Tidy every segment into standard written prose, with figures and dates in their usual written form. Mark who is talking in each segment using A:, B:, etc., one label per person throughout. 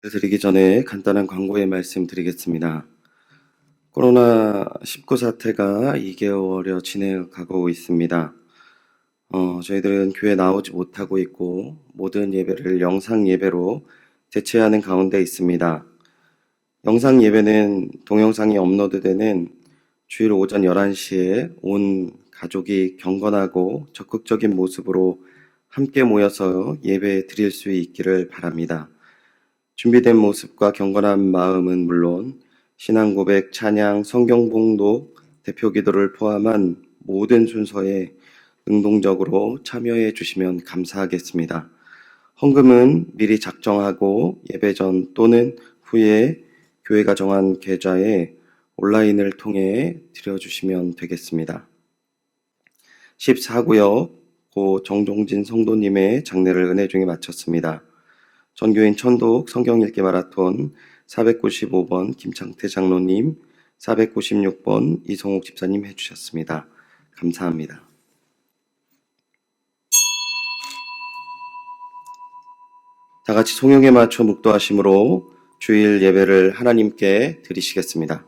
A: 드리기 전에 간단한 광고의 말씀 드리겠습니다. 코로나19 사태가 2개월여 진행하고 있습니다. 저희들은 교회 나오지 못하고 있고 모든 예배를 영상 예배로 대체하는 가운데 있습니다. 영상 예배는 동영상이 업로드되는 주일 오전 11시에 온 가족이 경건하고 적극적인 모습으로 함께 모여서 예배 드릴 수 있기를 바랍니다. 준비된 모습과 경건한 마음은 물론 신앙 고백, 찬양, 성경 봉독, 대표 기도를 포함한 모든 순서에 능동적으로 참여해 주시면 감사하겠습니다. 헌금은 미리 작정하고 예배 전 또는 후에 교회가 정한 계좌에 온라인을 통해 드려주시면 되겠습니다. 14구역 고 정종진 성도님의 장례를 은혜 중에 마쳤습니다. 전교인 천독 성경 읽기 마라톤 495번 김창태 장로님, 496번 이성욱 집사님 해주셨습니다. 감사합니다. 다 같이 송영에 맞춰 묵도하심으로 주일 예배를 하나님께 드리시겠습니다.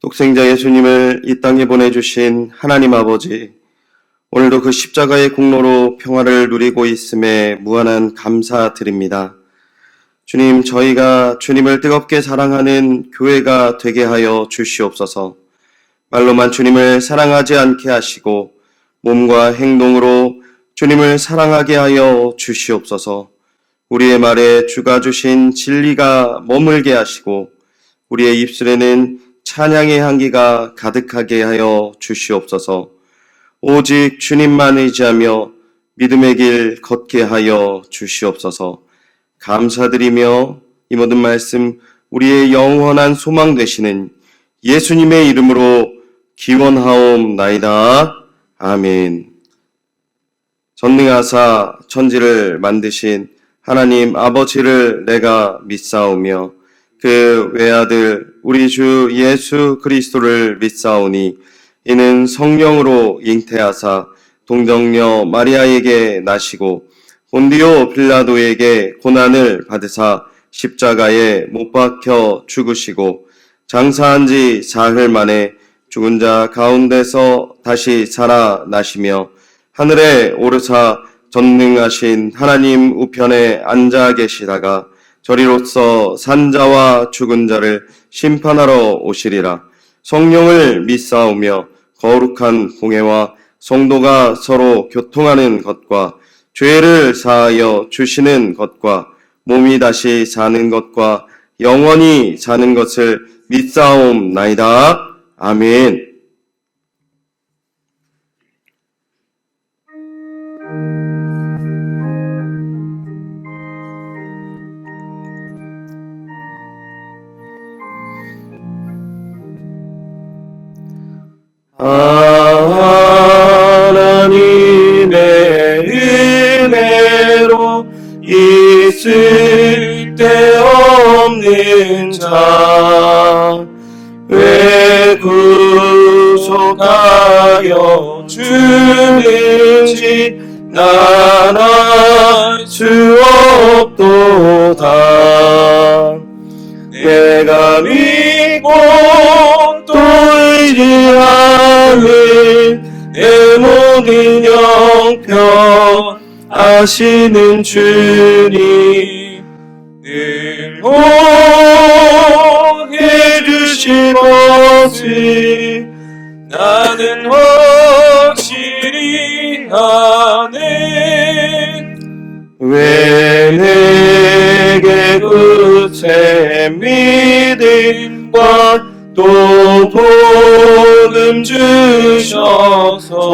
A: 독생자 예수님을 이 땅에 보내주신 하나님 아버지, 오늘도 그 십자가의 공로로 평화를 누리고 있음에 무한한 감사드립니다. 주님, 저희가 주님을 뜨겁게 사랑하는 교회가 되게 하여 주시옵소서. 말로만 주님을 사랑하지 않게 하시고 몸과 행동으로 주님을 사랑하게 하여 주시옵소서. 우리의 말에 주가 주신 진리가 머물게 하시고 우리의 입술에는 찬양의 향기가 가득하게 하여 주시옵소서. 오직 주님만 의지하며 믿음의 길 걷게 하여 주시옵소서. 감사드리며 이 모든 말씀 우리의 영원한 소망 되시는 예수님의 이름으로 기원하옵나이다. 아멘. 전능하사 천지를 만드신 하나님 아버지를 내가 믿사오며 그 외아들 우리 주 예수 그리스도를 믿사오니 이는 성령으로 잉태하사 동정녀 마리아에게 나시고 본디오 빌라도에게 고난을 받으사 십자가에 못 박혀 죽으시고 장사한 지 사흘 만에 죽은 자 가운데서 다시 살아나시며 하늘에 오르사 전능하신 하나님 우편에 앉아 계시다가 저리로서 산자와 죽은 자를 심판하러 오시리라. 성령을 믿사오며 거룩한 공회와 성도가 서로 교통하는 것과 죄를 사하여 주시는 것과 몸이 다시 사는 것과 영원히 사는 것을 믿사옵나이다. 아멘. 하나님의 은혜로 있을 데 없는 자 왜 구속하여 주는지 난 알 수 없도다. 내가 믿고 또 의지하는 내 모든 형편 아시는 주님 늘 해주신 것을 나는 확실히 아네. 왜 내게 새 믿음과 또 복음 주셔서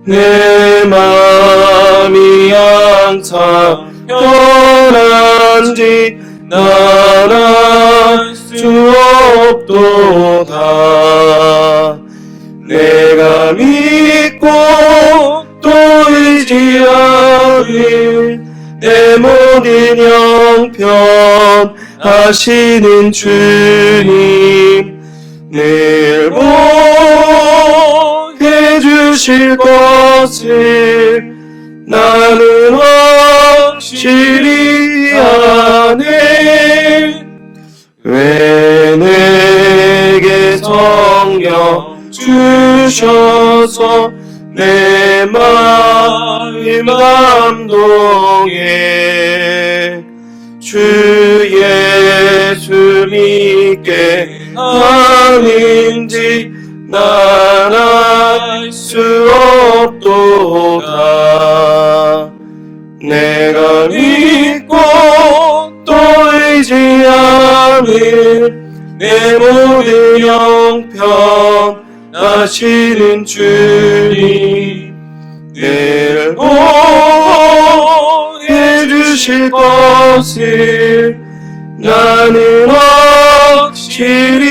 A: 내 마음이 항상 편한지 난 알 수 없도다. 내가 믿고 또 의지하는 내 모든 형편 하시는 주님 늘 보게 주실 것을 나는 확실히 아네. 왜 내게 성령 주셔서 내 마음 감동해. 주 예수 믿게 하는지 난 알 수 없도다. 내가 믿고 또 의지하는 내 모든 형편 하시는 주님 늘 보게 주실 것을 나는 확실히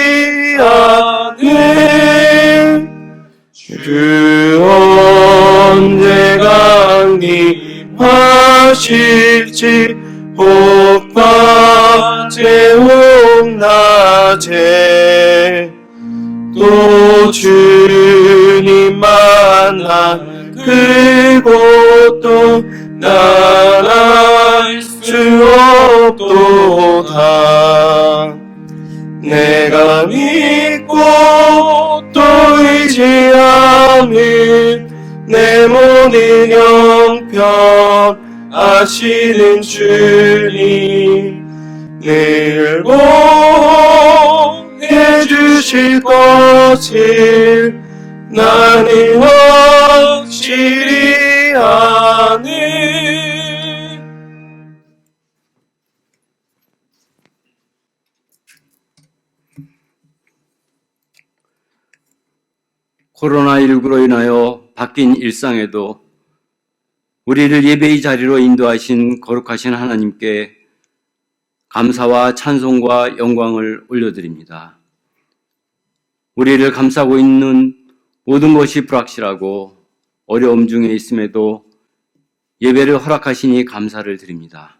A: 아네. 주 언제 강림하실지 복낮에 홍낮에 또 주님 만난 그곳도 난 알 수 없도다. 내가 믿고 또 의지하는 내 모든 형편 아시는 주님 늘 보게 주실 것을 나는 확실히 아네.
B: 코로나19로 인하여 바뀐 일상에도 우리를 예배의 자리로 인도하신 거룩하신 하나님께 감사와 찬송과 영광을 올려드립니다. 우리를 감싸고 있는 모든 것이 불확실하고 어려움 중에 있음에도 예배를 허락하시니 감사를 드립니다.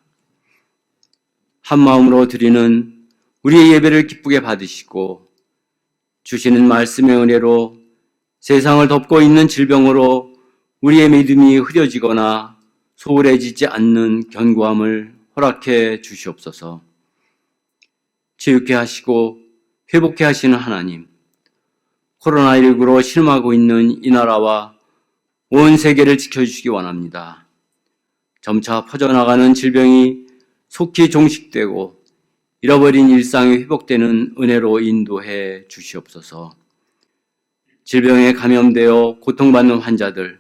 B: 한 마음으로 드리는 우리의 예배를 기쁘게 받으시고 주시는 말씀의 은혜로 세상을 덮고 있는 질병으로 우리의 믿음이 흐려지거나 소홀해지지 않는 견고함을 허락해 주시옵소서. 치유케 하시고 회복케 하시는 하나님, 코로나19로 신음하고 있는 이 나라와 온 세계를 지켜주시기 원합니다. 점차 퍼져나가는 질병이 속히 종식되고 잃어버린 일상이 회복되는 은혜로 인도해 주시옵소서. 질병에 감염되어 고통받는 환자들,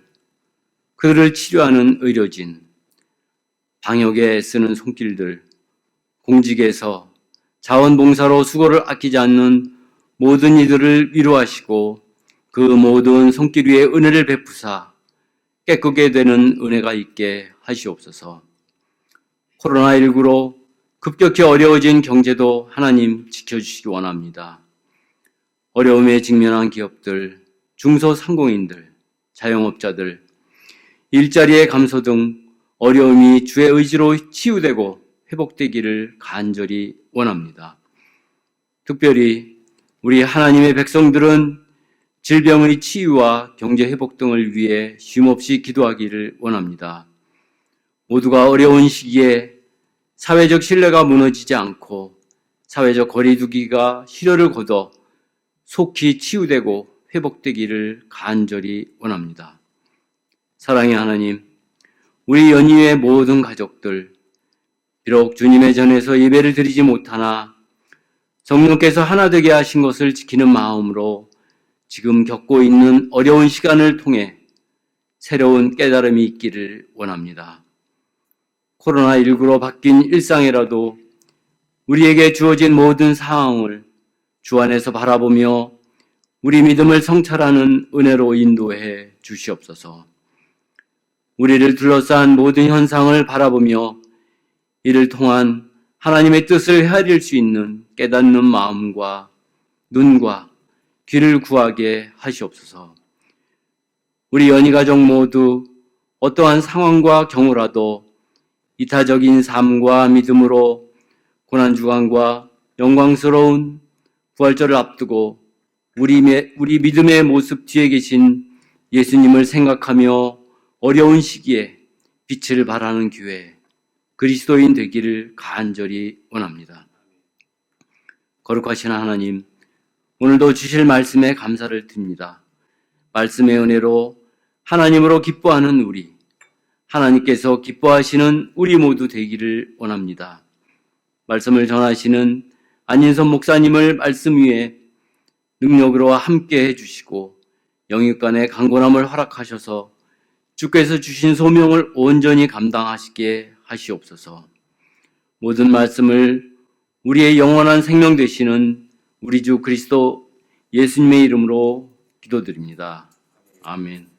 B: 그들을 치료하는 의료진, 방역에 쓰는 손길들, 공직에서 자원봉사로 수고를 아끼지 않는 모든 이들을 위로하시고 그 모든 손길 위에 은혜를 베푸사 깨끗게 되는 은혜가 있게 하시옵소서. 코로나19로 급격히 어려워진 경제도 하나님 지켜주시기 원합니다. 어려움에 직면한 기업들, 중소상공인들, 자영업자들, 일자리의 감소 등 어려움이 주의 의지로 치유되고 회복되기를 간절히 원합니다. 특별히 우리 하나님의 백성들은 질병의 치유와 경제 회복 등을 위해 쉼없이 기도하기를 원합니다. 모두가 어려운 시기에 사회적 신뢰가 무너지지 않고 사회적 거리두기가 실효를 거둬 속히 치유되고 회복되기를 간절히 원합니다. 사랑의 하나님, 우리 연희의 모든 가족들, 비록 주님의 전에서 예배를 드리지 못하나 성령께서 하나 되게 하신 것을 지키는 마음으로 지금 겪고 있는 어려운 시간을 통해 새로운 깨달음이 있기를 원합니다. 코로나19로 바뀐 일상이라도 우리에게 주어진 모든 상황을 주 안에서 바라보며 우리 믿음을 성찰하는 은혜로 인도해 주시옵소서. 우리를 둘러싼 모든 현상을 바라보며 이를 통한 하나님의 뜻을 헤아릴 수 있는 깨닫는 마음과 눈과 귀를 구하게 하시옵소서. 우리 연희가족 모두 어떠한 상황과 경우라도 이타적인 삶과 믿음으로 고난주간과 영광스러운 부활절을 앞두고 우리 믿음의 모습 뒤에 계신 예수님을 생각하며 어려운 시기에 빛을 발하는 교회, 그리스도인 되기를 간절히 원합니다. 거룩하신 하나님, 오늘도 주실 말씀에 감사를 드립니다. 말씀의 은혜로 하나님으로 기뻐하는 우리, 하나님께서 기뻐하시는 우리 모두 되기를 원합니다. 말씀을 전하시는 안인선 목사님을 말씀 위에 능력으로 함께 해주시고 영육간의 강건함을 허락하셔서 주께서 주신 소명을 온전히 감당하시게 하시옵소서. 모든 말씀을 우리의 영원한 생명 되시는 우리 주 그리스도 예수님의 이름으로 기도드립니다. 아멘.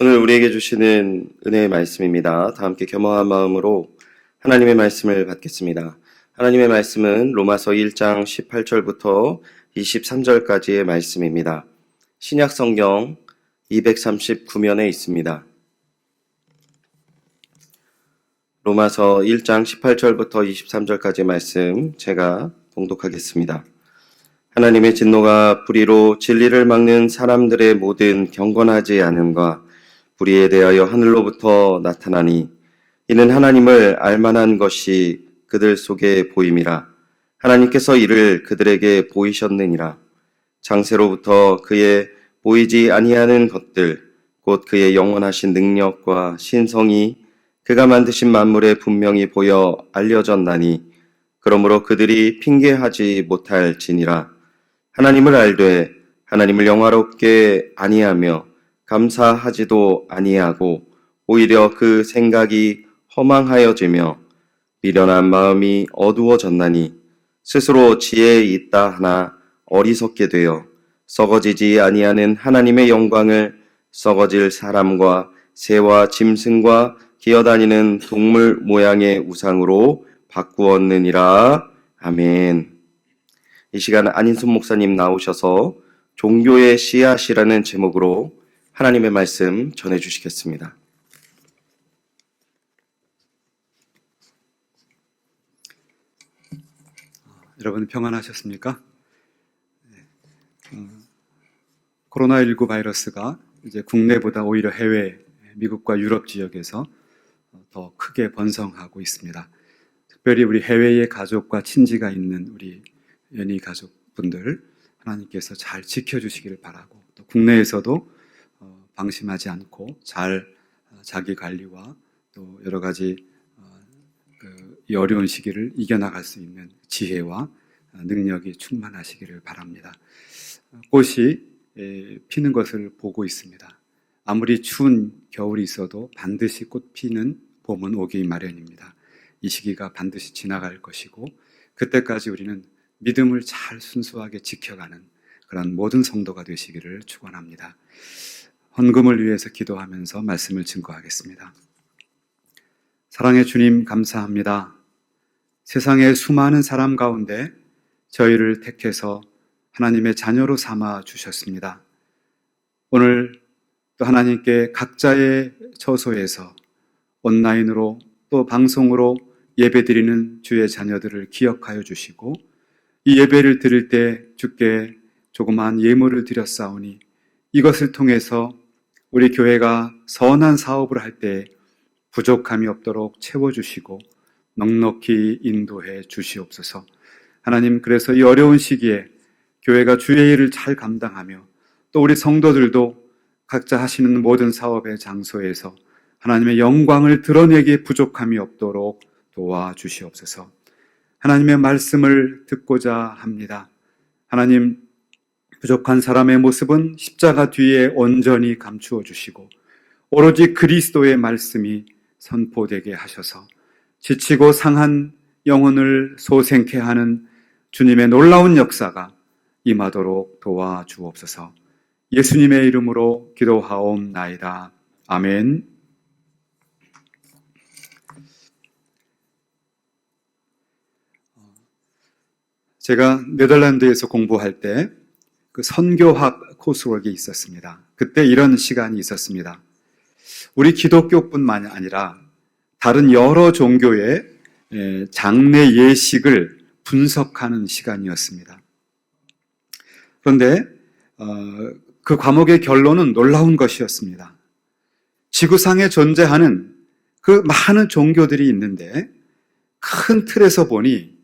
A: 오늘 우리에게 주시는 은혜의 말씀입니다. 다 함께 겸허한 마음으로 하나님의 말씀을 받겠습니다. 하나님의 말씀은 로마서 1장 18절부터 23절까지의 말씀입니다. 신약 성경 239면에 있습니다. 로마서 1장 18절부터 23절까지의 말씀 제가 봉독하겠습니다. 하나님의 진노가 불의로 진리를 막는 사람들의 모든 경건하지 않음과 불의에 대하여 하늘로부터 나타나니 이는 하나님을 알만한 것이 그들 속에 보임이라. 하나님께서 이를 그들에게 보이셨느니라. 장세로부터 그의 보이지 아니하는 것들 곧 그의 영원하신 능력과 신성이 그가 만드신 만물에 분명히 보여 알려졌나니 그러므로 그들이 핑계하지 못할지니라. 하나님을 알되 하나님을 영화롭게 아니하며 감사하지도 아니하고 오히려 그 생각이 허망하여지며 미련한 마음이 어두워졌나니 스스로 지혜에 있다 하나 어리석게 되어 썩어지지 아니하는 하나님의 영광을 썩어질 사람과 새와 짐승과 기어다니는 동물 모양의 우상으로 바꾸었느니라. 아멘. 이 시간 안인순 목사님 나오셔서 종교의 씨앗이라는 제목으로 하나님의 말씀 전해주시겠습니다.
C: 여러분 평안하셨습니까? 코로나19 바이러스가 이제 국내보다 오히려 해외, 미국과 유럽 지역에서 더 크게 번성하고 있습니다. 특별히 우리 해외에 가족과 친지가 있는 우리 연희 가족분들 하나님께서 잘 지켜주시기를 바라고 또 국내에서도 방심하지 않고 잘 자기 관리와 또 여러 가지 이 어려운 시기를 이겨나갈 수 있는 지혜와 능력이 충만하시기를 바랍니다. 꽃이 피는 것을 보고 있습니다. 아무리 추운 겨울이 있어도 반드시 꽃 피는 봄은 오기 마련입니다. 이 시기가 반드시 지나갈 것이고 그때까지 우리는 믿음을 잘 순수하게 지켜가는 그런 모든 성도가 되시기를 축원합니다. 헌금을 위해서 기도하면서 말씀을 증거하겠습니다. 사랑의 주님 감사합니다. 세상의 수많은 사람 가운데 저희를 택해서 하나님의 자녀로 삼아 주셨습니다. 오늘 또 하나님께 각자의 처소에서 온라인으로 또 방송으로 예배드리는 주의 자녀들을 기억하여 주시고 이 예배를 드릴 때 주께 조그마한 예물을 드렸사오니 이것을 통해서 우리 교회가 선한 사업을 할 때 부족함이 없도록 채워주시고 넉넉히 인도해 주시옵소서. 하나님, 그래서 이 어려운 시기에 교회가 주의 일을 잘 감당하며 또 우리 성도들도 각자 하시는 모든 사업의 장소에서 하나님의 영광을 드러내기에 부족함이 없도록 도와주시옵소서. 하나님의 말씀을 듣고자 합니다. 하나님, 부족한 사람의 모습은 십자가 뒤에 온전히 감추어 주시고 오로지 그리스도의 말씀이 선포되게 하셔서 지치고 상한 영혼을 소생케 하는 주님의 놀라운 역사가 임하도록 도와주옵소서. 예수님의 이름으로 기도하옵나이다. 아멘. 제가 네덜란드에서 공부할 때 그 선교학 코스웍이 있었습니다. 그때 이런 시간이 있었습니다. 우리 기독교뿐만 아니라 다른 여러 종교의 장례 예식을 분석하는 시간이었습니다. 그런데 그 과목의 결론은 놀라운 것이었습니다. 지구상에 존재하는 그 많은 종교들이 있는데 큰 틀에서 보니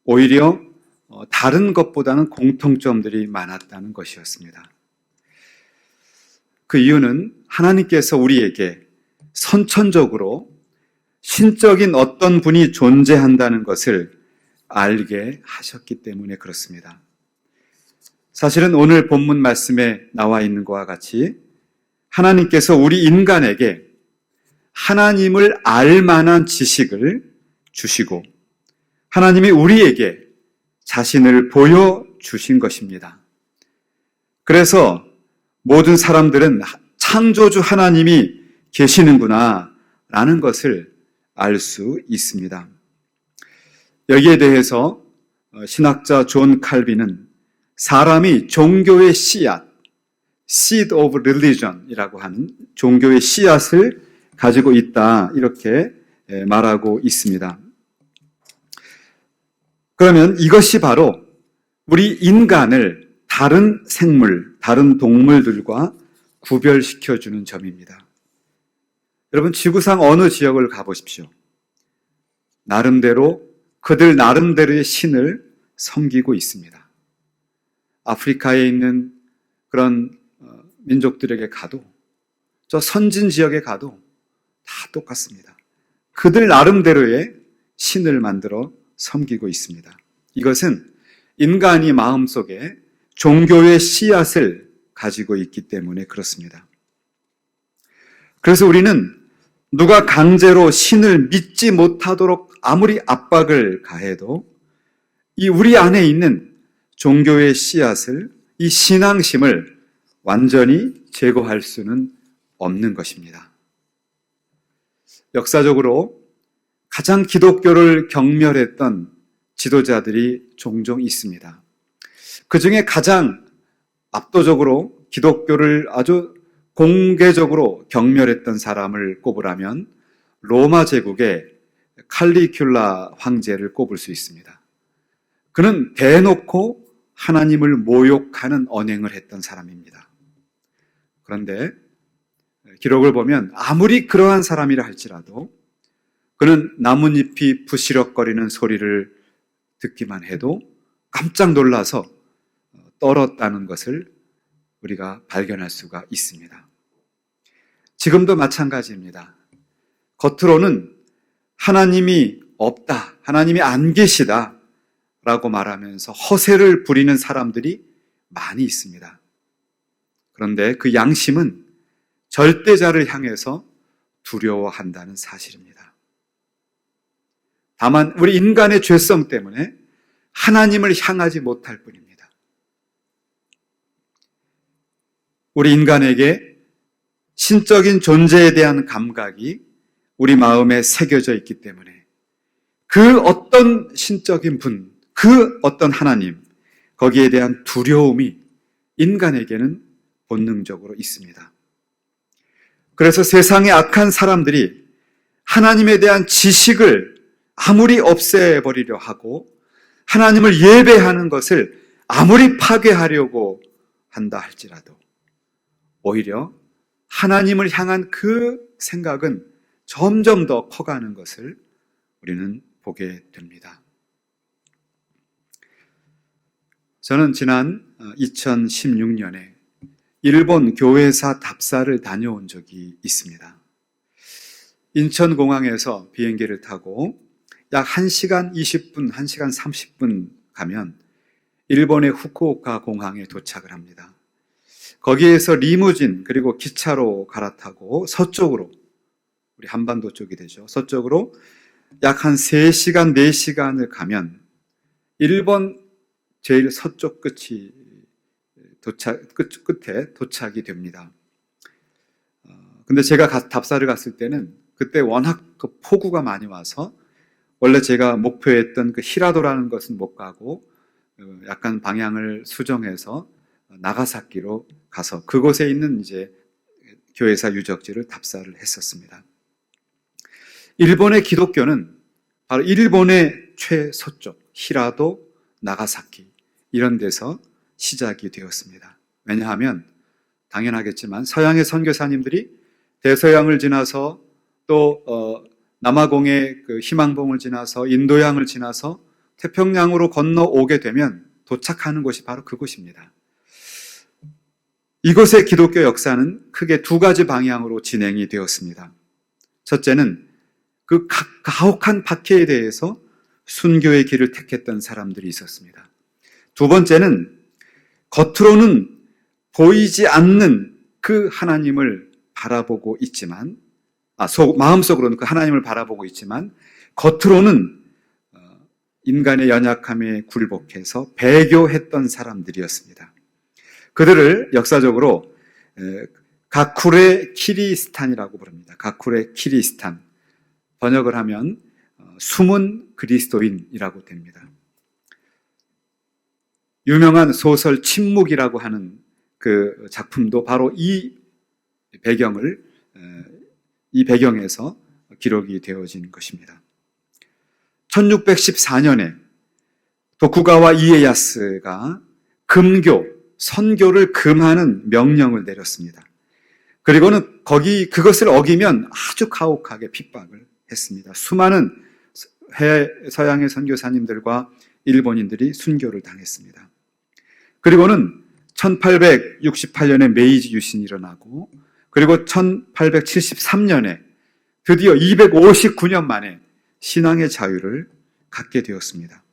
C: 오히려 다른 것보다는 공통점들이 많았다는 것이었습니다. 그 이유는 하나님께서 우리에게 선천적으로 신적인 어떤 분이 존재한다는 것을 알게 하셨기 때문에 그렇습니다. 사실은 오늘 본문 말씀에 나와 있는 것과 같이 하나님께서 우리 인간에게 하나님을 알 만한 지식을 주시고 하나님이 우리에게 자신을 보여주신 것입니다. 그래서 모든 사람들은 창조주 하나님이 계시는구나 라는 것을 알 수 있습니다. 여기에 대해서 신학자 존 칼빈은 사람이 종교의 씨앗, seed of religion 이라고 하는 종교의 씨앗을 가지고 있다 이렇게 말하고 있습니다. 그러면 이것이 바로 우리 인간을 다른 생물, 다른 동물들과 구별시켜주는 점입니다. 여러분, 지구상 어느 지역을 가보십시오. 나름대로 그들 나름대로의 신을 섬기고 있습니다. 아프리카에 있는 그런 민족들에게 가도 저 선진 지역에 가도 다 똑같습니다. 그들 나름대로의 신을 만들어 섬기고 있습니다. 이것은 인간이 마음속에 종교의 씨앗을 가지고 있기 때문에 그렇습니다. 그래서 우리는 누가 강제로 신을 믿지 못하도록 아무리 압박을 가해도 이 우리 안에 있는 종교의 씨앗을, 이 신앙심을 완전히 제거할 수는 없는 것입니다. 역사적으로 가장 기독교를 경멸했던 지도자들이 종종 있습니다. 그 중에 가장 압도적으로 기독교를 아주 공개적으로 경멸했던 사람을 꼽으라면 로마 제국의 칼리큘라 황제를 꼽을 수 있습니다. 그는 대놓고 하나님을 모욕하는 언행을 했던 사람입니다. 그런데 기록을 보면 아무리 그러한 사람이라 할지라도 그는 나뭇잎이 부시럭거리는 소리를 듣기만 해도 깜짝 놀라서 떨었다는 것을 우리가 발견할 수가 있습니다. 지금도 마찬가지입니다. 겉으로는 하나님이 없다, 하나님이 안 계시다 라고 말하면서 허세를 부리는 사람들이 많이 있습니다. 그런데 그 양심은 절대자를 향해서 두려워한다는 사실입니다. 다만 우리 인간의 죄성 때문에 하나님을 향하지 못할 뿐입니다. 우리 인간에게 신적인 존재에 대한 감각이 우리 마음에 새겨져 있기 때문에 그 어떤 신적인 분, 그 어떤 하나님, 거기에 대한 두려움이 인간에게는 본능적으로 있습니다. 그래서 세상의 악한 사람들이 하나님에 대한 지식을 아무리 없애버리려 하고 하나님을 예배하는 것을 아무리 파괴하려고 한다 할지라도 오히려 하나님을 향한 그 생각은 점점 더 커가는 것을 우리는 보게 됩니다. 저는 지난 2016년에 일본 교회사 답사를 다녀온 적이 있습니다. 인천공항에서 비행기를 타고 약 1시간 20분, 1시간 30분 가면 일본의 후쿠오카 공항에 도착을 합니다. 거기에서 리무진 그리고 기차로 갈아타고 서쪽으로, 우리 한반도 쪽이 되죠. 서쪽으로 약 한 3시간, 4시간을 가면 일본 제일 서쪽 끝에 도착이 됩니다. 근데 제가 답사를 갔을 때는 그때 워낙 그 폭우가 많이 와서 원래 제가 목표했던 그 히라도라는 것은 못 가고 약간 방향을 수정해서 나가사키로 가서 그곳에 있는 이제 교회사 유적지를 답사를 했었습니다. 일본의 기독교는 바로 일본의 최서쪽 히라도, 나가사키 이런 데서 시작이 되었습니다. 왜냐하면 당연하겠지만 서양의 선교사님들이 대서양을 지나서 또 남아공의 그 희망봉을 지나서 인도양을 지나서 태평양으로 건너오게 되면 도착하는 곳이 바로 그곳입니다. 이곳의 기독교 역사는 크게 2가지 방향으로 진행이 되었습니다. 첫째는 그 가혹한 박해에 대해서 순교의 길을 택했던 사람들이 있었습니다. 2번째는 겉으로는 보이지 않는 그 하나님을 바라보고 있지만, 마음속으로는 그 하나님을 바라보고 있지만 겉으로는 인간의 연약함에 굴복해서 배교했던 사람들이었습니다. 그들을 역사적으로 가쿠레 키리스탄이라고 부릅니다. 가쿠레 키리스탄. 번역을 하면 숨은 그리스도인이라고 됩니다. 유명한 소설 침묵이라고 하는 그 작품도 바로 이 배경에서 기록이 되어진 것입니다. 1614년에 도쿠가와 이에야스가 선교를 금하는 명령을 내렸습니다. 그리고는 그것을 어기면 아주 가혹하게 핍박을 했습니다. 수많은 서양의 선교사님들과 일본인들이 순교를 당했습니다. 그리고는 1868년에 메이지 유신이 일어나고, 그리고 1873년에 드디어 259년 만에 신앙의 자유를 갖게 되었습니다.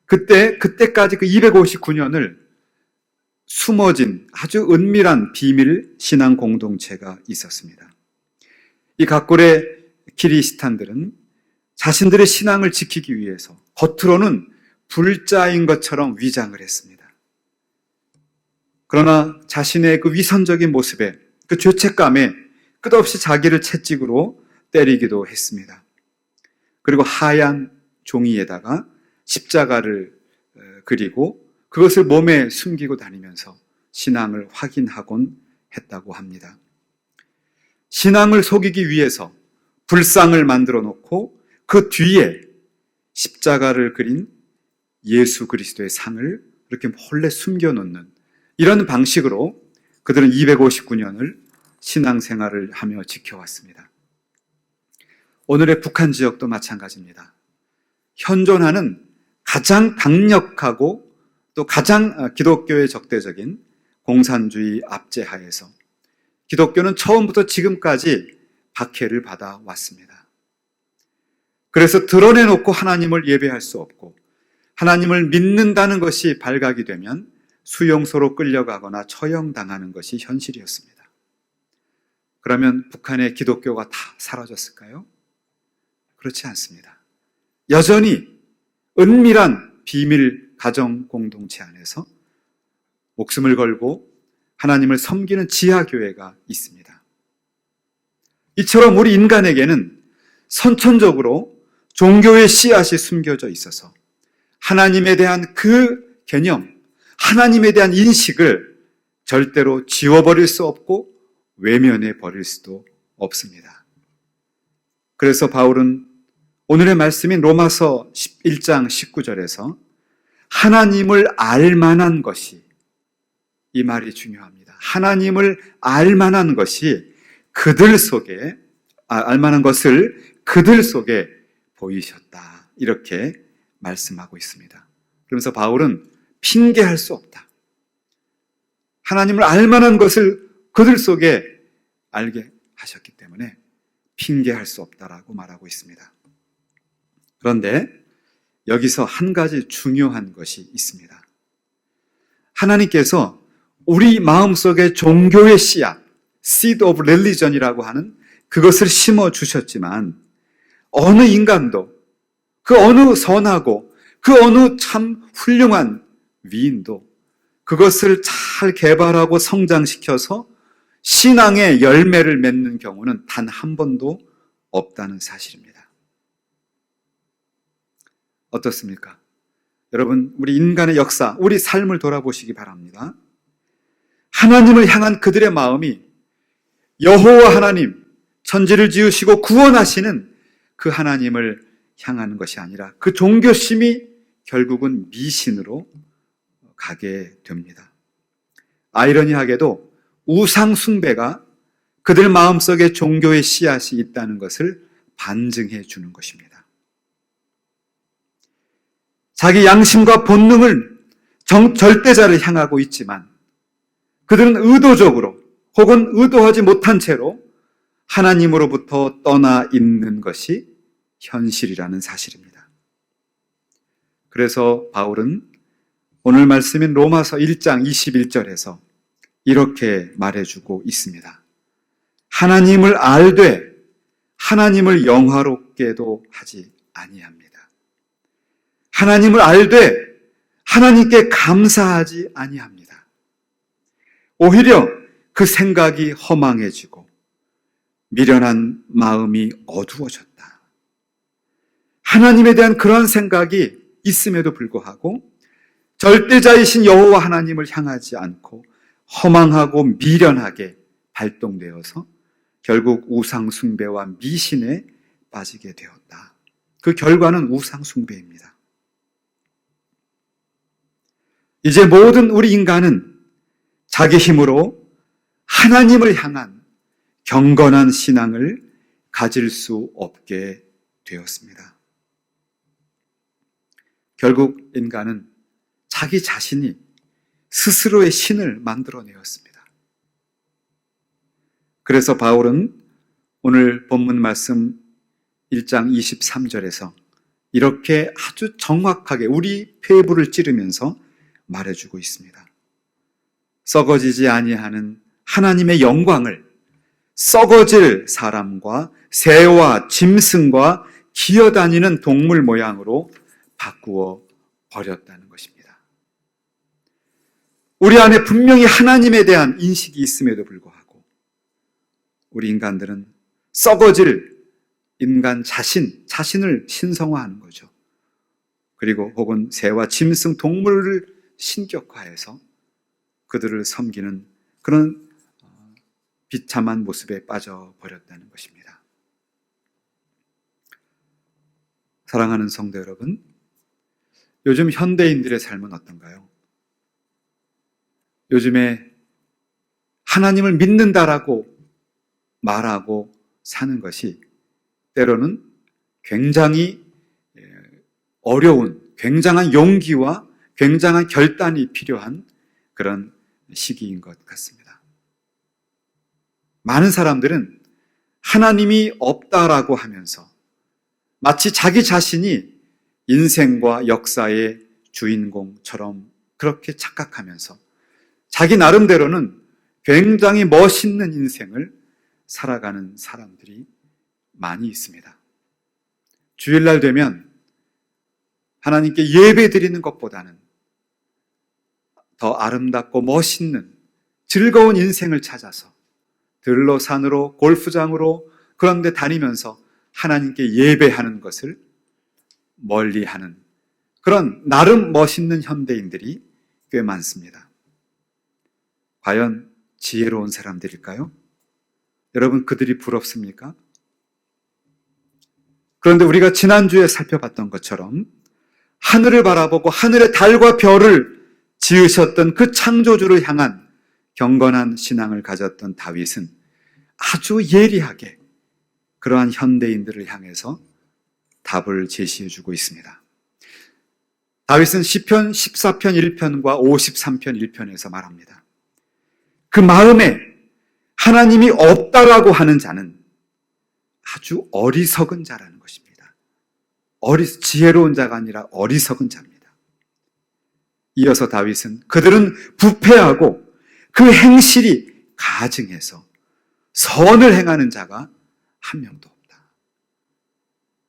C: 그때까지 그 259년을 숨어진 아주 은밀한 비밀 신앙 공동체가 있었습니다. 이 가쿠레 키리스탄들은 자신들의 신앙을 지키기 위해서 겉으로는 불자인 것처럼 위장을 했습니다. 그러나 자신의 그 위선적인 모습에, 그 죄책감에 끝없이 자기를 채찍으로 때리기도 했습니다. 그리고 하얀 종이에다가 십자가를 그리고 그것을 몸에 숨기고 다니면서 신앙을 확인하곤 했다고 합니다. 신앙을 속이기 위해서 불상을 만들어 놓고 그 뒤에 십자가를 그린 예수 그리스도의 상을 이렇게 몰래 숨겨놓는 이런 방식으로 그들은 259년을 신앙생활을 하며 지켜왔습니다. 오늘의 북한 지역도 마찬가지입니다. 현존하는 가장 강력하고 또 가장 기독교에 적대적인 공산주의 압제하에서 기독교는 처음부터 지금까지 박해를 받아왔습니다. 그래서 드러내놓고 하나님을 예배할 수 없고 하나님을 믿는다는 것이 발각이 되면 수용소로 끌려가거나 처형당하는 것이 현실이었습니다. 그러면 북한의 기독교가 다 사라졌을까요? 그렇지 않습니다. 여전히 은밀한 비밀 가정 공동체 안에서 목숨을 걸고 하나님을 섬기는 지하교회가 있습니다. 이처럼 우리 인간에게는 선천적으로 종교의 씨앗이 숨겨져 있어서 하나님에 대한 그 개념, 하나님에 대한 인식을 절대로 지워버릴 수 없고 외면해 버릴 수도 없습니다. 그래서 바울은 오늘의 말씀인 로마서 1장 19절에서 하나님을 알 만한 것이, 이 말이 중요합니다. 하나님을 알만한 것이 그들 속에, 알만한 것을 그들 속에 보이셨다. 이렇게 말씀하고 있습니다. 그러면서 바울은 핑계할 수 없다. 하나님을 알만한 것을 그들 속에 알게 하셨기 때문에 핑계할 수 없다라고 말하고 있습니다. 그런데 여기서 한 가지 중요한 것이 있습니다. 하나님께서 우리 마음속에 종교의 씨앗, seed of religion이라고 하는 그것을 심어 주셨지만 어느 인간도, 그 어느 선하고 그 어느 참 훌륭한 위인도 그것을 잘 개발하고 성장시켜서 신앙의 열매를 맺는 경우는 단 한 번도 없다는 사실입니다. 어떻습니까? 여러분, 우리 인간의 역사, 우리 삶을 돌아보시기 바랍니다. 하나님을 향한 그들의 마음이 여호와 하나님, 천지를 지으시고 구원하시는 그 하나님을 향하는 것이 아니라 그 종교심이 결국은 미신으로 가게 됩니다. 아이러니하게도 우상 숭배가 그들 마음속에 종교의 씨앗이 있다는 것을 반증해 주는 것입니다. 자기 양심과 본능을 절대자를 향하고 있지만 그들은 의도적으로 혹은 의도하지 못한 채로 하나님으로부터 떠나 있는 것이 현실이라는 사실입니다. 그래서 바울은 오늘 말씀인 로마서 1장 21절에서 이렇게 말해주고 있습니다. 하나님을 알되 하나님을 영화롭게도 하지 아니합니다. 하나님을 알되 하나님께 감사하지 아니합니다. 오히려 그 생각이 허망해지고 미련한 마음이 어두워졌다. 하나님에 대한 그러한 생각이 있음에도 불구하고 절대자이신 여호와 하나님을 향하지 않고 허망하고 미련하게 발동되어서 결국 우상숭배와 미신에 빠지게 되었다. 그 결과는 우상숭배입니다. 이제 모든 우리 인간은 자기 힘으로 하나님을 향한 경건한 신앙을 가질 수 없게 되었습니다. 결국 인간은 자기 자신이 스스로의 신을 만들어내었습니다. 그래서 바울은 오늘 본문 말씀 1장 23절에서 이렇게 아주 정확하게 우리 폐부를 찌르면서 말해주고 있습니다. 썩어지지 아니하는 하나님의 영광을 썩어질 사람과 새와 짐승과 기어다니는 동물 모양으로 바꾸어 버렸다는 것입니다. 우리 안에 분명히 하나님에 대한 인식이 있음에도 불구하고 우리 인간들은 썩어질 인간 자신을 신성화하는 거죠. 그리고 혹은 새와 짐승, 동물을 신격화해서 그들을 섬기는 그런 비참한 모습에 빠져버렸다는 것입니다. 사랑하는 성도 여러분, 요즘 현대인들의 삶은 어떤가요? 요즘에 하나님을 믿는다라고 말하고 사는 것이 때로는 굉장히 어려운, 굉장한 용기와 굉장한 결단이 필요한 그런 시기인 것 같습니다. 많은 사람들은 하나님이 없다라고 하면서 마치 자기 자신이 인생과 역사의 주인공처럼 그렇게 착각하면서 자기 나름대로는 굉장히 멋있는 인생을 살아가는 사람들이 많이 있습니다. 주일날 되면 하나님께 예배 드리는 것보다는 더 아름답고 멋있는 즐거운 인생을 찾아서 들로 산으로 골프장으로 그런 데 다니면서 하나님께 예배하는 것을 멀리하는 그런 나름 멋있는 현대인들이 꽤 많습니다. 과연 지혜로운 사람들일까요? 여러분, 그들이 부럽습니까? 그런데 우리가 지난주에 살펴봤던 것처럼 하늘을 바라보고 하늘의 달과 별을 지으셨던 그 창조주를 향한 경건한 신앙을 가졌던 다윗은 아주 예리하게 그러한 현대인들을 향해서 답을 제시해 주고 있습니다. 다윗은 시편 14편 1편과 53편 1편에서 말합니다. 그 마음에 하나님이 없다라고 하는 자는 아주 어리석은 자라는 것입니다. 지혜로운 자가 아니라 어리석은 자입니다. 이어서 다윗은 그들은 부패하고 그 행실이 가증해서 선을 행하는 자가 한 명도 없다.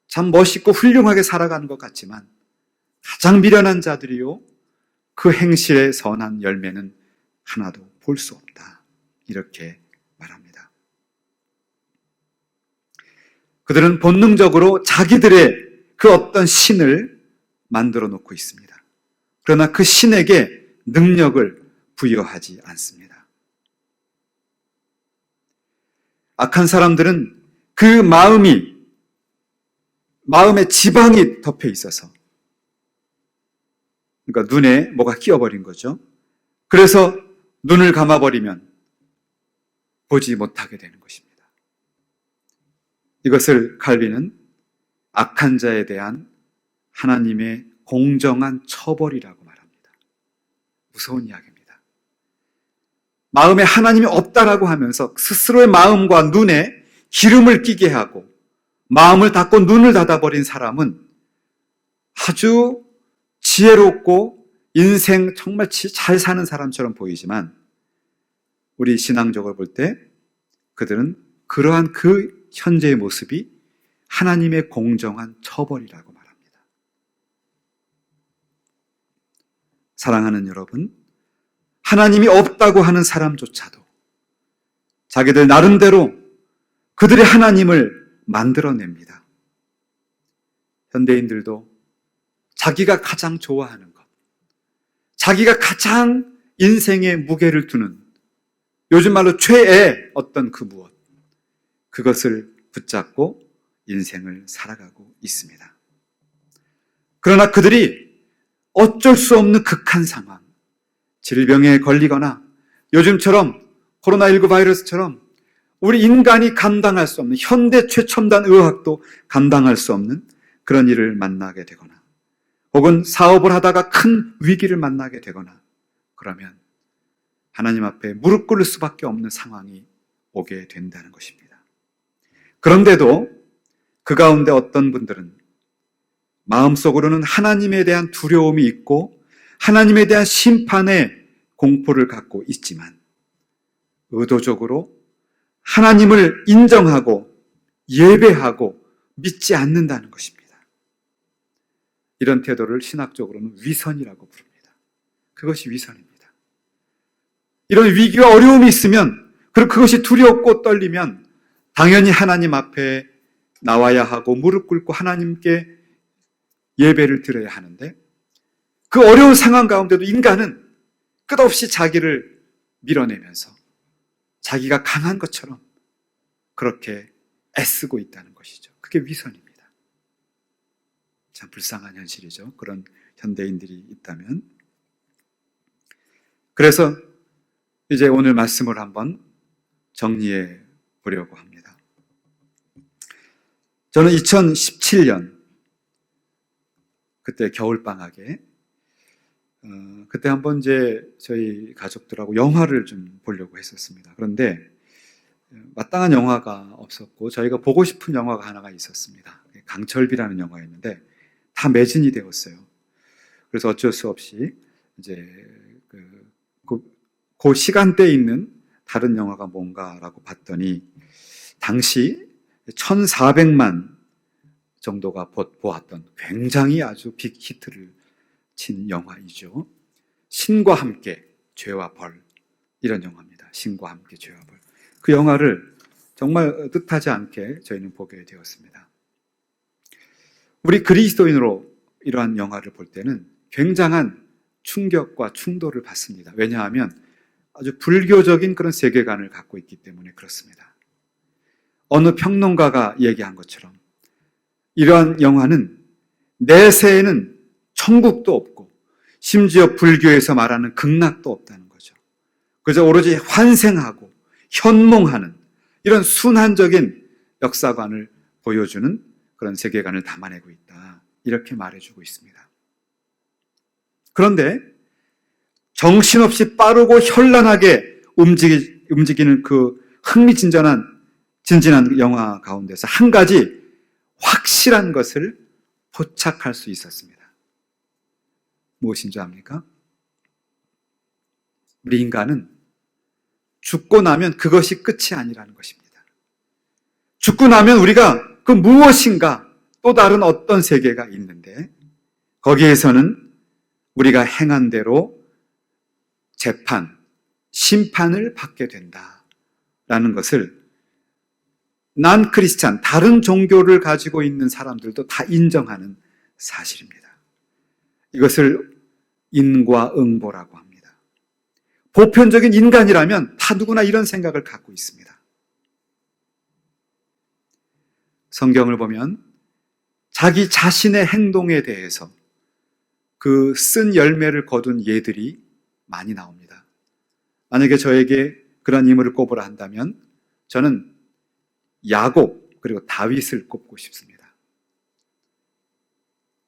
C: 참 멋있고 훌륭하게 살아가는 것 같지만 가장 미련한 자들이요 그 행실의 선한 열매는 하나도 볼 수 없다. 이렇게 말합니다. 그들은 본능적으로 자기들의 그 어떤 신을 만들어 놓고 있습니다. 그러나 그 신에게 능력을 부여하지 않습니다. 악한 사람들은 그 마음에 지방이 덮여 있어서, 그러니까 눈에 뭐가 끼어버린 거죠. 그래서 눈을 감아버리면 보지 못하게 되는 것입니다. 이것을 칼빈은 악한 자에 대한 하나님의 공정한 처벌이라고 말합니다. 무서운 이야기입니다. 마음에 하나님이 없다라고 하면서 스스로의 마음과 눈에 기름을 끼게 하고 마음을 닫고 눈을 닫아버린 사람은 아주 지혜롭고 인생 정말 잘 사는 사람처럼 보이지만 우리 신앙적으로 볼 때 그들은 그러한 그 현재의 모습이 하나님의 공정한 처벌이라고 말합니다. 사랑하는 여러분, 하나님이 없다고 하는 사람조차도 자기들 나름대로 그들의 하나님을 만들어냅니다. 현대인들도 자기가 가장 좋아하는 것, 자기가 가장 인생에 무게를 두는 요즘 말로 최애 어떤 그 무엇, 그것을 붙잡고 인생을 살아가고 있습니다. 그러나 그들이 어쩔 수 없는 극한 상황, 질병에 걸리거나 요즘처럼 코로나19 바이러스처럼 우리 인간이 감당할 수 없는, 현대 최첨단 의학도 감당할 수 없는 그런 일을 만나게 되거나 혹은 사업을 하다가 큰 위기를 만나게 되거나 그러면 하나님 앞에 무릎 꿇을 수밖에 없는 상황이 오게 된다는 것입니다. 그런데도 그 가운데 어떤 분들은 마음속으로는 하나님에 대한 두려움이 있고 하나님에 대한 심판의 공포를 갖고 있지만 의도적으로 하나님을 인정하고 예배하고 믿지 않는다는 것입니다. 이런 태도를 신학적으로는 위선이라고 부릅니다. 그것이 위선입니다. 이런 위기와 어려움이 있으면, 그리고 그것이 두렵고 떨리면 당연히 하나님 앞에 나와야 하고 무릎 꿇고 하나님께 예배를 드려야 하는데 그 어려운 상황 가운데도 인간은 끝없이 자기를 밀어내면서 자기가 강한 것처럼 그렇게 애쓰고 있다는 것이죠. 그게 위선입니다. 참 불쌍한 현실이죠. 그런 현대인들이 있다면. 그래서 이제 오늘 말씀을 한번 정리해 보려고 합니다. 저는 2017년 그때 겨울방학에 그때 한번 이제 저희 가족들하고 영화를 좀 보려고 했었습니다. 그런데 마땅한 영화가 없었고 저희가 보고 싶은 영화가 하나가 있었습니다. 강철비라는 영화였는데 다 매진이 되었어요. 그래서 어쩔 수 없이 이제 그 시간대에 있는 다른 영화가 뭔가라고 봤더니 당시 1,400만 정도가 보았던 굉장히 아주 빅히트를 친 영화이죠. 신과 함께 죄와 벌, 이런 영화입니다. 신과 함께 죄와 벌. 그 영화를 정말 뜻하지 않게 저희는 보게 되었습니다. 우리 그리스도인으로 이러한 영화를 볼 때는 굉장한 충격과 충돌을 받습니다. 왜냐하면 아주 불교적인 그런 세계관을 갖고 있기 때문에 그렇습니다. 어느 평론가가 얘기한 것처럼 이러한 영화는 내세에는 천국도 없고 심지어 불교에서 말하는 극락도 없다는 거죠. 그저 오로지 환생하고 현몽하는 이런 순환적인 역사관을 보여주는 그런 세계관을 담아내고 있다. 이렇게 말해주고 있습니다. 그런데 정신없이 빠르고 현란하게 움직이는 그 흥미진진한 영화 가운데서 한 가지 확실한 것을 포착할 수 있었습니다. 무엇인 줄 압니까? 우리 인간은 죽고 나면 그것이 끝이 아니라는 것입니다. 죽고 나면 우리가 그 무엇인가 또 다른 어떤 세계가 있는데 거기에서는 우리가 행한 대로 재판, 심판을 받게 된다라는 것을 난 크리스찬, 다른 종교를 가지고 있는 사람들도 다 인정하는 사실입니다. 이것을 인과응보라고 합니다. 보편적인 인간이라면 다 누구나 이런 생각을 갖고 있습니다. 성경을 보면 자기 자신의 행동에 대해서 그 쓴 열매를 거둔 예들이 많이 나옵니다. 만약에 저에게 그런 인물을 꼽으라 한다면 저는 야곱 그리고 다윗을 꼽고 싶습니다.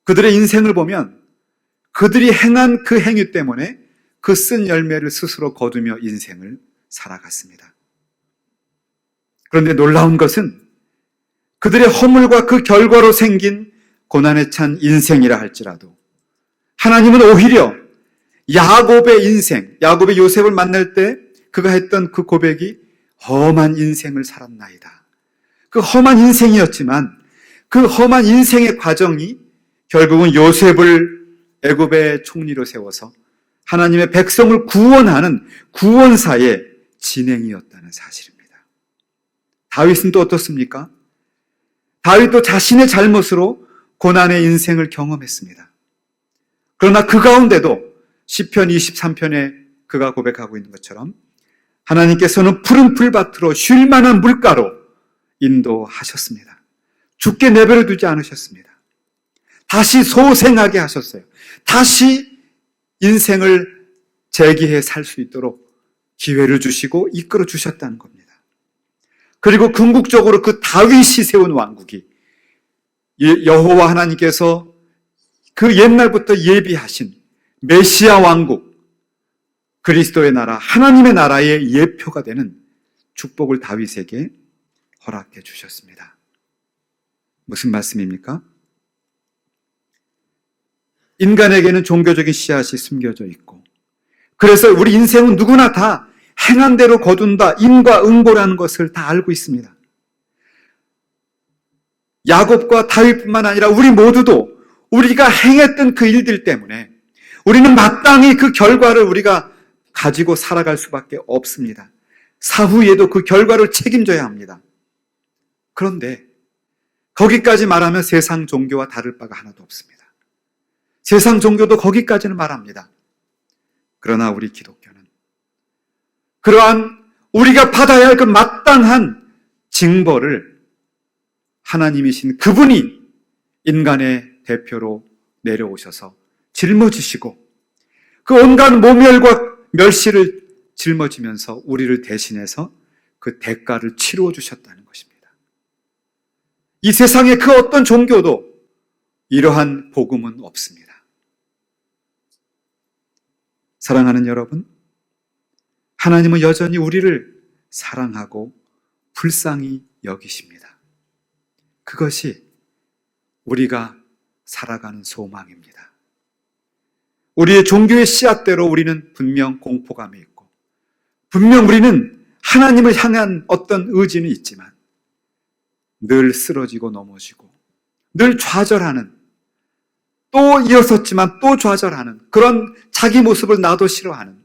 C: 그들의 인생을 보면 그들이 행한 그 행위 때문에 그 쓴 열매를 스스로 거두며 인생을 살아갔습니다. 그런데 놀라운 것은 그들의 허물과 그 결과로 생긴 고난에 찬 인생이라 할지라도 하나님은 오히려 야곱의 인생, 야곱의 요셉을 만날 때 그가 했던 그 고백이 험한 인생을 살았나이다. 그 험한 인생이었지만 그 험한 인생의 과정이 결국은 요셉을 애굽의 총리로 세워서 하나님의 백성을 구원하는 구원사의 진행이었다는 사실입니다. 다윗은 또 어떻습니까? 다윗도 자신의 잘못으로 고난의 인생을 경험했습니다. 그러나 그 가운데도 시편 23편에 그가 고백하고 있는 것처럼 하나님께서는 푸른 풀밭으로 쉴 만한 물가로 인도하셨습니다. 죽게 내버려 두지 않으셨습니다. 다시 소생하게 하셨어요. 다시 인생을 재기해 살 수 있도록 기회를 주시고 이끌어 주셨다는 겁니다. 그리고 궁극적으로 그 다윗이 세운 왕국이 여호와 하나님께서 그 옛날부터 예비하신 메시아 왕국, 그리스도의 나라, 하나님의 나라의 예표가 되는 축복을 다윗에게 허락해 주셨습니다. 무슨 말씀입니까? 인간에게는 종교적인 씨앗이 숨겨져 있고 그래서 우리 인생은 누구나 다 행한 대로 거둔다, 인과응보라는 것을 다 알고 있습니다. 야곱과 다윗뿐만 아니라 우리 모두도 우리가 행했던 그 일들 때문에 우리는 마땅히 그 결과를 우리가 가지고 살아갈 수밖에 없습니다. 사후에도 그 결과를 책임져야 합니다. 그런데 거기까지 말하면 세상 종교와 다를 바가 하나도 없습니다. 세상 종교도 거기까지는 말합니다. 그러나 우리 기독교는 그러한 우리가 받아야 할 그 마땅한 징벌을 하나님이신 그분이 인간의 대표로 내려오셔서 짊어지시고 그 온갖 모멸과 멸시를 짊어지면서 우리를 대신해서 그 대가를 치루어 주셨다는 것입니다. 이 세상의 그 어떤 종교도 이러한 복음은 없습니다. 사랑하는 여러분, 하나님은 여전히 우리를 사랑하고 불쌍히 여기십니다. 그것이 우리가 살아가는 소망입니다. 우리의 종교의 씨앗대로 우리는 분명 공포감이 있고 분명 우리는 하나님을 향한 어떤 의지는 있지만 늘 쓰러지고 넘어지고 늘 좌절하는, 또 일어섰지만 또 좌절하는 그런 자기 모습을 나도 싫어하는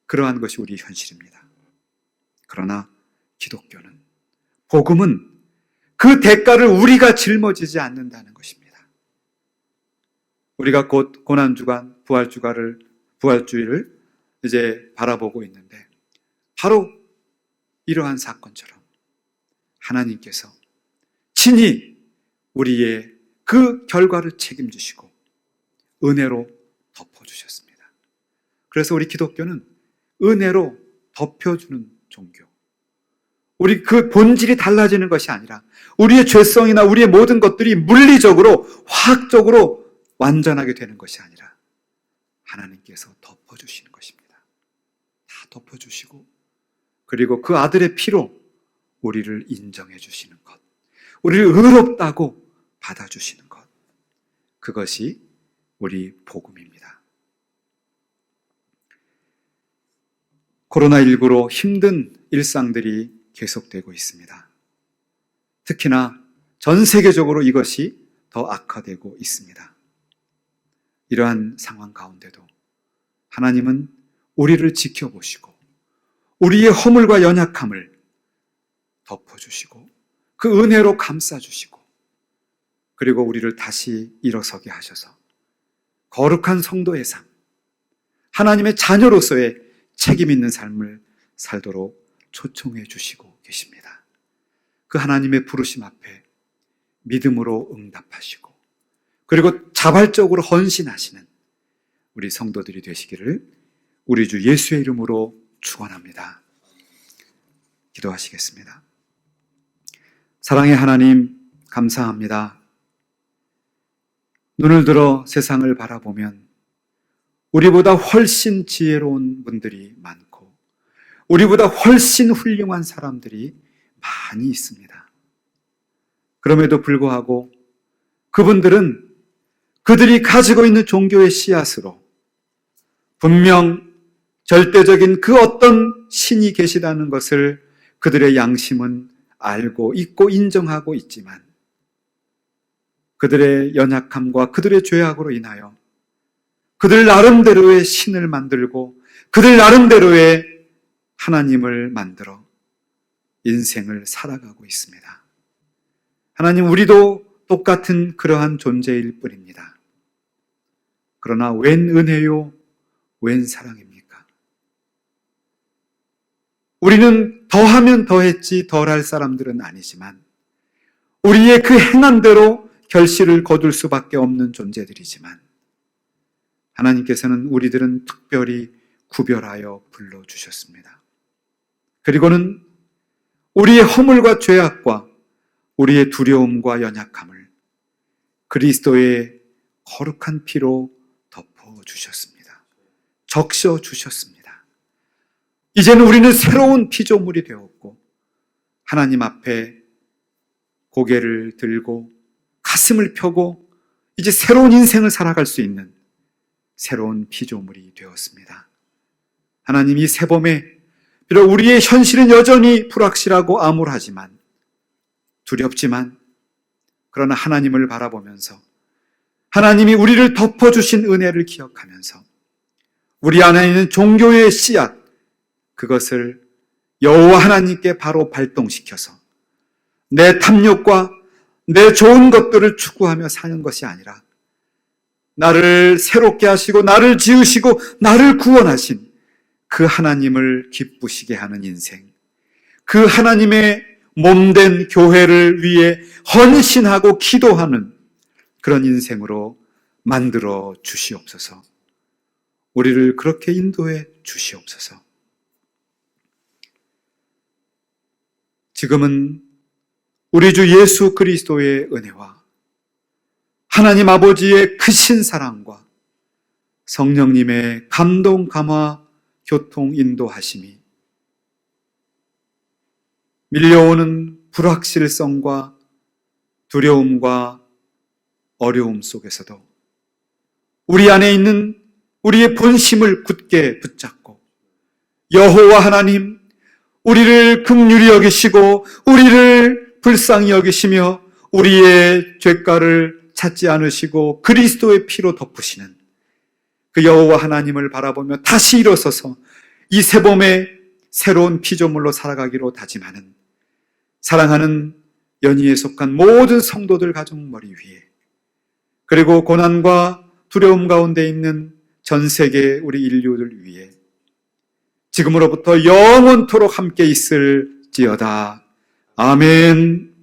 C: 그러한 것이 우리 현실입니다. 그러나 기독교는, 복음은 그 대가를 우리가 짊어지지 않는다는 것입니다. 우리가 곧 고난주간, 부활주의를 이제 바라보고 있는데 바로 이러한 사건처럼 하나님께서 친히 우리의 그 결과를 책임지시고 은혜로 덮어주셨습니다. 그래서 우리 기독교는 은혜로 덮여주는 종교. 우리 그 본질이 달라지는 것이 아니라 우리의 죄성이나 우리의 모든 것들이 물리적으로, 화학적으로 완전하게 되는 것이 아니라 하나님께서 덮어주시는 것입니다. 다 덮어주시고, 그리고 그 아들의 피로 우리를 인정해 주시는 것, 우리를 의롭다고 받아주시는 것, 그것이 우리 복음입니다. 코로나19로 힘든 일상들이 계속되고 있습니다. 특히나 전 세계적으로 이것이 더 악화되고 있습니다. 이러한 상황 가운데도 하나님은 우리를 지켜보시고 우리의 허물과 연약함을 덮어주시고 그 은혜로 감싸주시고, 그리고 우리를 다시 일어서게 하셔서 거룩한 성도의 삶, 하나님의 자녀로서의 책임 있는 삶을 살도록 초청해 주시고 계십니다. 그 하나님의 부르심 앞에 믿음으로 응답하시고, 그리고 자발적으로 헌신하시는 우리 성도들이 되시기를 우리 주 예수의 이름으로 축원합니다. 기도하시겠습니다. 사랑의 하나님, 감사합니다. 눈을 들어 세상을 바라보면 우리보다 훨씬 지혜로운 분들이 많고 우리보다 훨씬 훌륭한 사람들이 많이 있습니다. 그럼에도 불구하고 그분들은 그들이 가지고 있는 종교의 씨앗으로 분명 절대적인 그 어떤 신이 계시다는 것을 그들의 양심은 알고 있고 인정하고 있지만, 그들의 연약함과 그들의 죄악으로 인하여 그들 나름대로의 신을 만들고 그들 나름대로의 하나님을 만들어 인생을 살아가고 있습니다. 하나님, 우리도 똑같은 그러한 존재일 뿐입니다. 그러나 웬 은혜요, 웬 사랑입니까? 우리는 더하면 더했지 덜할 사람들은 아니지만 우리의 그 행한대로 결실을 거둘 수밖에 없는 존재들이지만, 하나님께서는 우리들은 특별히 구별하여 불러주셨습니다. 그리고는 우리의 허물과 죄악과 우리의 두려움과 연약함을 그리스도의 거룩한 피로 덮어주셨습니다. 적셔주셨습니다. 이제는 우리는 새로운 피조물이 되었고 하나님 앞에 고개를 들고 가슴을 펴고 이제 새로운 인생을 살아갈 수 있는 새로운 피조물이 되었습니다. 하나님, 이 새봄에 비록 우리의 현실은 여전히 불확실하고 암울하지만, 두렵지만, 그러나 하나님을 바라보면서 하나님이 우리를 덮어주신 은혜를 기억하면서 우리 안에 있는 종교의 씨앗, 그것을 여호와 하나님께 바로 발동시켜서 내 탐욕과 내 좋은 것들을 추구하며 사는 것이 아니라 나를 새롭게 하시고 나를 지으시고 나를 구원하신 그 하나님을 기쁘시게 하는 인생, 그 하나님의 몸된 교회를 위해 헌신하고 기도하는 그런 인생으로 만들어 주시옵소서. 우리를 그렇게 인도해 주시옵소서. 지금은 우리 주 예수 그리스도의 은혜와 하나님 아버지의 크신 사랑과 성령님의 감동, 감화, 교통, 인도하심이 밀려오는 불확실성과 두려움과 어려움 속에서도 우리 안에 있는 우리의 본심을 굳게 붙잡고 여호와 하나님, 우리를 긍휼히 여기시고 우리를 불쌍히 여기시며 우리의 죄가를 찾지 않으시고 그리스도의 피로 덮으시는 그 여호와 하나님을 바라보며 다시 일어서서 이 새봄에 새로운 피조물로 살아가기로 다짐하는 사랑하는 연희에 속한 모든 성도들 가족 머리 위에, 그리고 고난과 두려움 가운데 있는 전 세계 우리 인류들 위에 지금으로부터 영원토록 함께 있을지어다. 아멘.